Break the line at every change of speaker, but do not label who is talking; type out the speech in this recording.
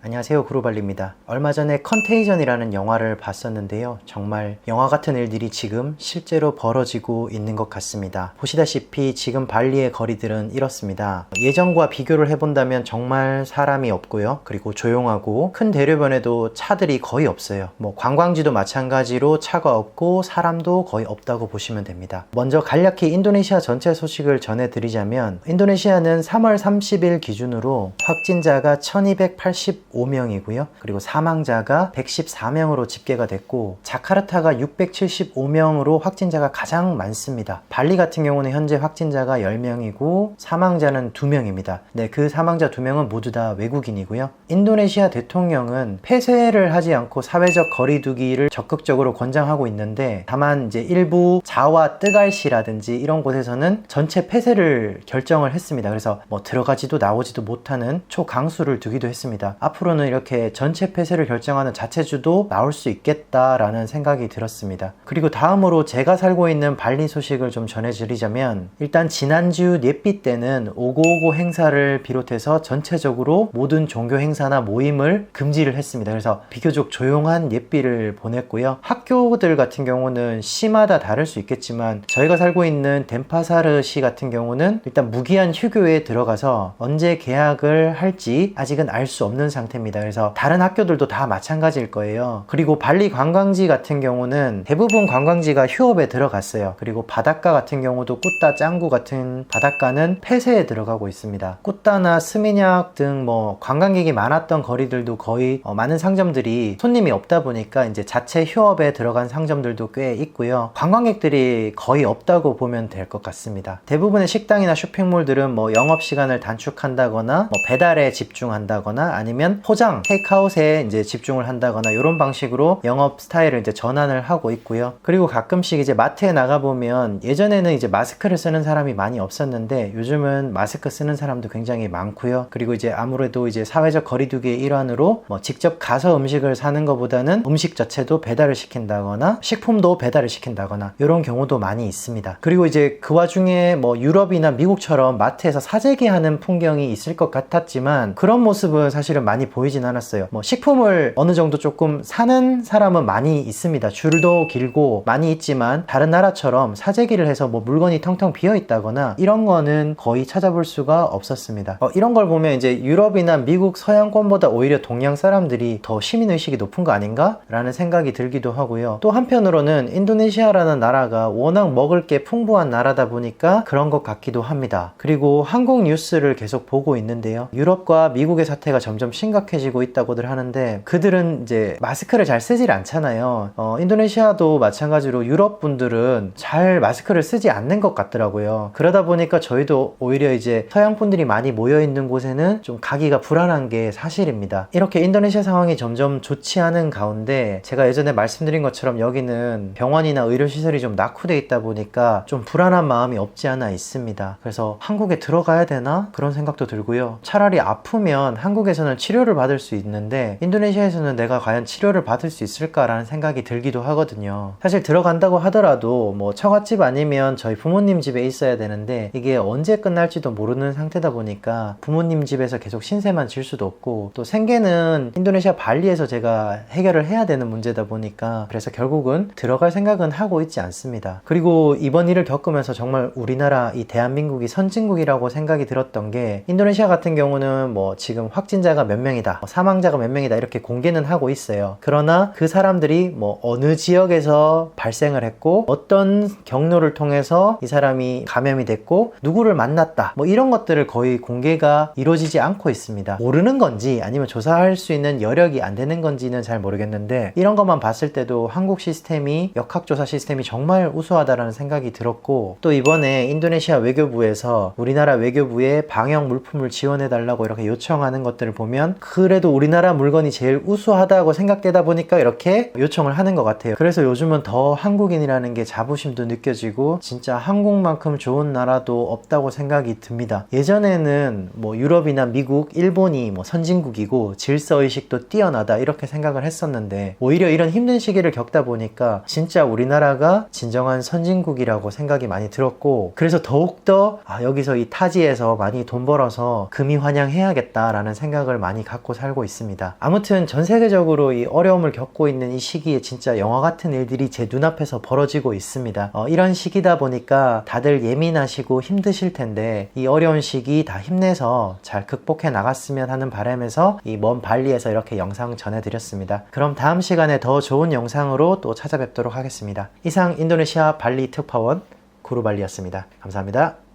안녕하세요, 구로발리입니다. 얼마 전에 컨테이전이라는 영화를 봤었는데요. 정말 영화 같은 일들이 지금 실제로 벌어지고 있는 것 같습니다. 보시다시피 지금 발리의 거리들은 이렇습니다. 예전과 비교를 해본다면 정말 사람이 없고요. 그리고 조용하고 큰 대로변에도 차들이 거의 없어요. 관광지도 마찬가지로 차가 없고 사람도 거의 없다고 보시면 됩니다. 먼저 간략히 인도네시아 전체 소식을 전해드리자면, 인도네시아는 3월 30일 기준으로 확진자가 1285명이고요. 그리고 사망자가 114명으로 집계가 됐고, 자카르타가 675명으로 확진자가 가장 많습니다. 발리 같은 경우는 현재 확진자가 10명이고 사망자는 2명입니다. 네, 그 사망자 2명은 모두 다 외국인이고요. 인도네시아 대통령은 폐쇄를 하지 않고 사회적 거리두기를 적극적으로 권장하고 있는데, 다만 이제 일부 자와 뜨갈시라든지 이런 곳에서는 전체 폐쇄를 결정을 했습니다. 그래서 들어가지도 나오지도 못하는 초강수를 두기도 했습니다. 앞으로는 이렇게 전체 폐쇄를 결정하는 자체주도 나올 수 있겠다라는 생각이 들었습니다. 그리고 다음으로 제가 살고 있는 발리 소식을 좀 전해드리자면, 일단 지난주 똏비 때는 5.19 행사를 비롯해서 전체적으로 모든 종교 행사나 모임을 금지를 했습니다. 그래서 비교적 조용한 똏비를 보냈고요. 학교들 같은 경우는 시마다 다를 수 있겠지만, 저희가 살고 있는 덴파사르시 같은 경우는 일단 무기한 휴교에 들어가서 언제 개학을 할지 아직은 알 수 없는 상태입니다. 그래서 다른 학교들도 다 마찬가지일 거예요. 그리고 발리 관광지 같은 경우는 대부분 관광지가 휴업에 들어갔어요. 그리고 바닷가 같은 경우도 꾸따, 짱구 같은 바닷가는 폐쇄에 들어가고 있습니다. 꾸따나 스미냑 등 관광객이 많았던 거리들도 거의 많은 상점들이 손님이 없다 보니까 이제 자체 휴업에 들어간 상점들도 꽤 있고요. 관광객들이 거의 없다고 보면 될 것 같습니다. 대부분의 식당이나 쇼핑몰들은 영업시간을 단축한다거나 배달에 집중한다거나 아니면 포장, 테이크아웃에 이제 집중을 한다거나 이런 방식으로 영업 스타일을 이제 전환을 하고 있고요. 그리고 가끔씩 이제 마트에 나가보면, 예전에는 이제 마스크를 쓰는 사람이 많이 없었는데 요즘은 마스크 쓰는 사람도 굉장히 많고요. 그리고 이제 아무래도 이제 사회적 거리두기의 일환으로 직접 가서 음식을 사는 것보다는 음식 자체도 배달을 시킨다거나 식품도 배달을 시킨다거나 이런 경우도 많이 있습니다. 그리고 이제 그 와중에 유럽이나 미국처럼 마트에서 사재기 하는 풍경이 있을 것 같았지만, 그런 모습은 사실은 많이 보이진 않았어요. 식품을 어느 정도 조금 사는 사람은 많이 있습니다. 줄도 길고 많이 있지만, 다른 나라처럼 사재기를 해서 물건이 텅텅 비어 있다거나 이런 거는 거의 찾아볼 수가 없었습니다. 이런 걸 보면 이제 유럽이나 미국 서양권보다 오히려 동양 사람들이 더 시민의식이 높은 거 아닌가? 라는 생각이 들기도 하고요. 또 한편으로는 인도네시아라는 나라가 워낙 먹을 게 풍부한 나라다 보니까 그런 것 같기도 합니다. 그리고 한국 뉴스를 계속 보고 있는데요. 유럽과 미국의 사태가 점점 심각해지고 있다고들 하는데, 그들은 이제 마스크를 잘 쓰질 않잖아요. 인도네시아도 마찬가지로 유럽 분들은 잘 마스크를 쓰지 않는 것 같더라고요. 그러다 보니까 저희도 오히려 이제 서양 분들이 많이 모여 있는 곳에는 좀 가기가 불안한 게 사실입니다. 이렇게 인도네시아 상황이 점점 좋지 않은 가운데, 제가 예전에 말씀드린 것처럼 여기는 병원이나 의료시설이 좀 낙후돼 있다 보니까 좀 불안한 마음이 없지 않아 있습니다. 그래서 한국에 들어가야 되나? 그런 생각도 들고요. 차라리 아프면 한국에서는 치료를 받을 수 있는데 인도네시아에서는 내가 과연 치료를 받을 수 있을까라는 생각이 들기도 하거든요. 사실 들어간다고 하더라도 처갓집 아니면 저희 부모님 집에 있어야 되는데, 이게 언제 끝날지도 모르는 상태다 보니까 부모님 집에서 계속 신세만 질 수도 없고, 또 생계는 인도네시아 발리에서 제가 해결을 해야 되는 문제다 보니까, 그래서 결국은 들어갈 생각은 하고 있지 않습니다. 그리고 이번 일을 겪으면서 정말 우리나라, 이 대한민국이 선진국이라고 생각이 들었던 게, 인도네시아 같은 경우는 지금 확진자가 몇 명이다, 사망자가 몇 명이다 이렇게 공개는 하고 있어요. 그러나 그 사람들이 어느 지역에서 발생을 했고, 어떤 경로를 통해서 이 사람이 감염이 됐고, 누구를 만났다, 이런 것들을 거의 공개가 이루어지지 않고 있습니다. 모르는 건지 아니면 조사할 수 있는 여력이 안 되는 건지는 잘 모르겠는데, 이런 것만 봤을 때도 한국 시스템이, 역학조사 시스템이 정말 우수하다라는 생각이 들었고, 또 이번에 인도네시아 외교부에서 우리나라 외교부에 방역 물품을 지원해달라고 이렇게 요청하는 것들을 보면, 그래도 우리나라 물건이 제일 우수하다고 생각되다 보니까 이렇게 요청을 하는 것 같아요. 그래서 요즘은 더 한국인이라는 게 자부심도 느껴지고, 진짜 한국만큼 좋은 나라도 없다고 생각이 듭니다. 예전에는 유럽이나 미국, 일본이 선진국이고 질서의식도 뛰어나다 이렇게 생각을 했었는데, 오히려 이런 힘든 시기를 겪다 보니까 진짜 우리나라가 진정한 선진국이라고 생각이 많이 들었고, 그래서 더욱더 여기서 이 타지에서 많이 돈 벌어서 금이 환영해야겠다라는 생각을 많이 갖고 살고 있습니다. 아무튼 전 세계적으로 이 어려움을 겪고 있는 이 시기에 진짜 영화 같은 일들이 제 눈앞에서 벌어지고 있습니다. 이런 시기다 보니까 다들 예민하시고 힘드실 텐데 이 어려운 시기 다 힘내서 잘 극복해 나갔으면 하는 바람에서 이 먼 발리에서 이렇게 영상 전해드렸습니다. 그럼 다음 시간에 더 좋은 영상으로 또 찾아뵙도록 하겠습니다. 이상 인도네시아 발리 특파원 구루발리였습니다. 감사합니다.